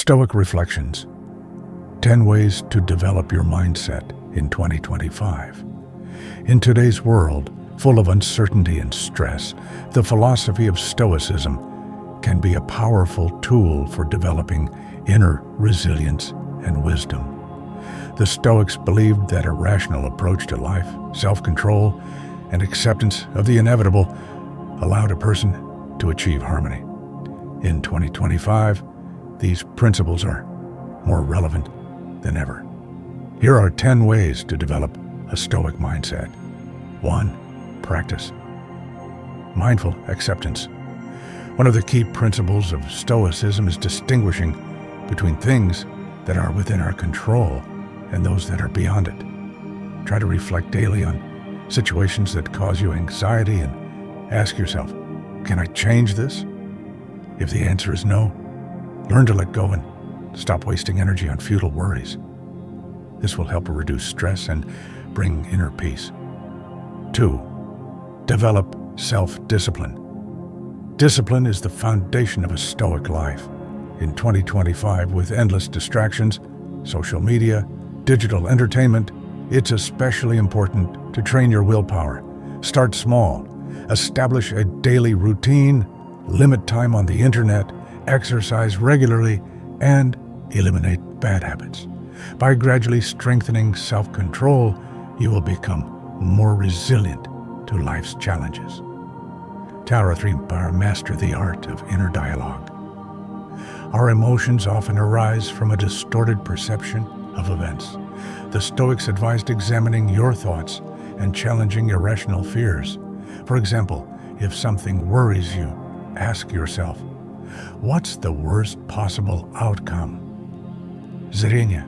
Stoic Reflections, 10 Ways to Develop Your Mindset in 2025. In today's world, full of uncertainty and stress, the philosophy of Stoicism can be a powerful tool for developing inner resilience and wisdom. The Stoics believed that a rational approach to life, self-control, and acceptance of the inevitable allowed a person to achieve harmony. In 2025, these principles are more relevant than ever. Here are 10 ways to develop a Stoic mindset. 1. Practice. Mindful acceptance. One of the key principles of Stoicism is distinguishing between things that are within our control and those that are beyond it. Try to reflect daily on situations that cause you anxiety and ask yourself, can I change this? If the answer is no, learn to let go and stop wasting energy on futile worries. This will help reduce stress and bring inner peace. 2. Develop self-discipline. Discipline is the foundation of a Stoic life. In 2025, with endless distractions, social media, digital entertainment, it's especially important to train your willpower. Start small. Establish a daily routine, limit time on the internet, exercise regularly, and eliminate bad habits. By gradually strengthening self-control, you will become more resilient to life's challenges. Tara 3. Master the art of inner dialogue. Our emotions often arise from a distorted perception of events. The Stoics advised examining your thoughts and challenging irrational fears. For example, if something worries you, ask yourself, what's the worst possible outcome? Зрение.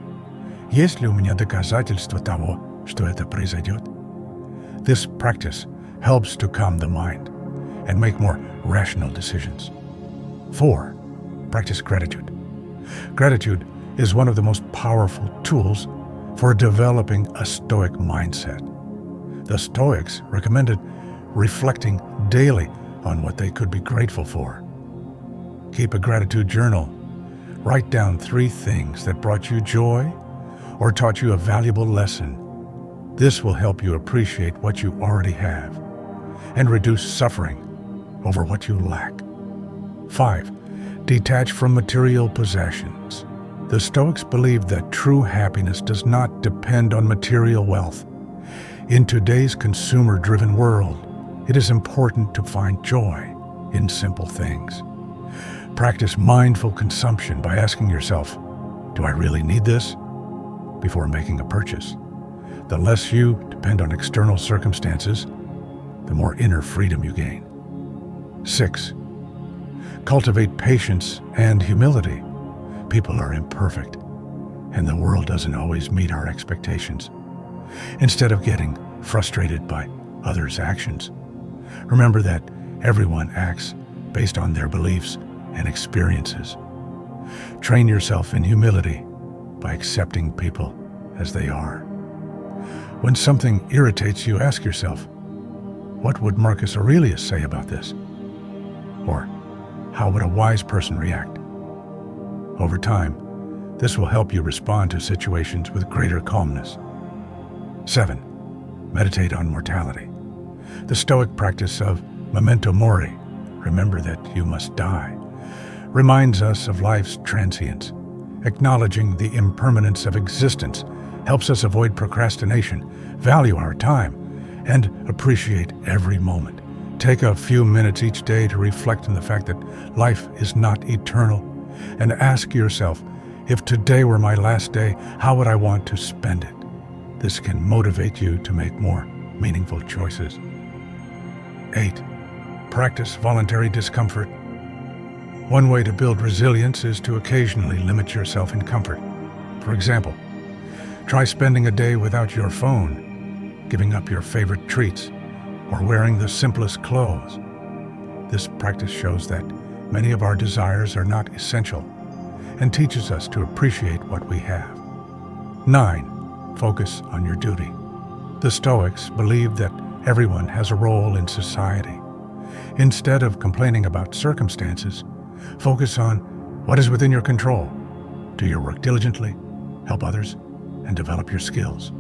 Есть ли у меня доказательства того, что это произойдет? This practice helps to calm the mind and make more rational decisions. 4. Practice gratitude. Gratitude is one of the most powerful tools for developing a Stoic mindset. The Stoics recommended reflecting daily on what they could be grateful for. Keep a gratitude journal. Write down 3 things that brought you joy or taught you a valuable lesson. This will help you appreciate what you already have and reduce suffering over what you lack. 5. Detach from material possessions. The Stoics believed that true happiness does not depend on material wealth. In today's consumer-driven world, it is important to find joy in simple things. Practice mindful consumption by asking yourself, do I really need this? Before making a purchase. The less you depend on external circumstances, the more inner freedom you gain. 6. Cultivate patience and humility. People are imperfect, and the world doesn't always meet our expectations. Instead of getting frustrated by others' actions, remember that everyone acts based on their beliefs and experiences. Train yourself in humility by accepting people as they are. When something irritates you, ask yourself, what would Marcus Aurelius say about this? Or, how would a wise person react? Over time, this will help you respond to situations with greater calmness. 7. Meditate on mortality. The Stoic practice of memento mori, remember that you must die, reminds us of life's transience. Acknowledging the impermanence of existence helps us avoid procrastination, value our time, and appreciate every moment. Take a few minutes each day to reflect on the fact that life is not eternal, and ask yourself, if today were my last day, how would I want to spend it? This can motivate you to make more meaningful choices. 8. Practice voluntary discomfort. One way to build resilience is to occasionally limit yourself in comfort. For example, try spending a day without your phone, giving up your favorite treats, or wearing the simplest clothes. This practice shows that many of our desires are not essential and teaches us to appreciate what we have. 9. Focus on your duty. The Stoics believed that everyone has a role in society. Instead of complaining about circumstances, focus on what is within your control. Do your work diligently, help others, and develop your skills.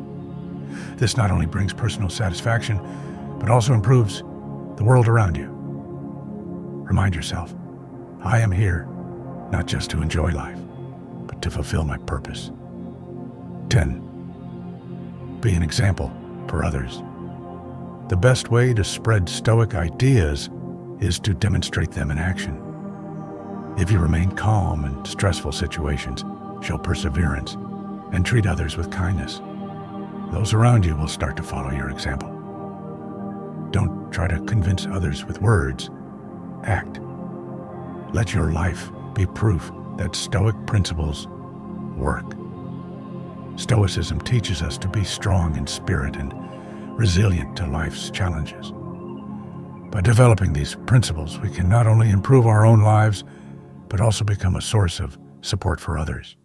This not only brings personal satisfaction, but also improves the world around you. Remind yourself, I am here not just to enjoy life, but to fulfill my purpose. 10. Be an example for others. The best way to spread Stoic ideas is to demonstrate them in action. If you remain calm in stressful situations, show perseverance, and treat others with kindness, those around you will start to follow your example. Don't try to convince others with words. Act. Let your life be proof that Stoic principles work. Stoicism teaches us to be strong in spirit and resilient to life's challenges. By developing these principles, we can not only improve our own lives, but also become a source of support for others.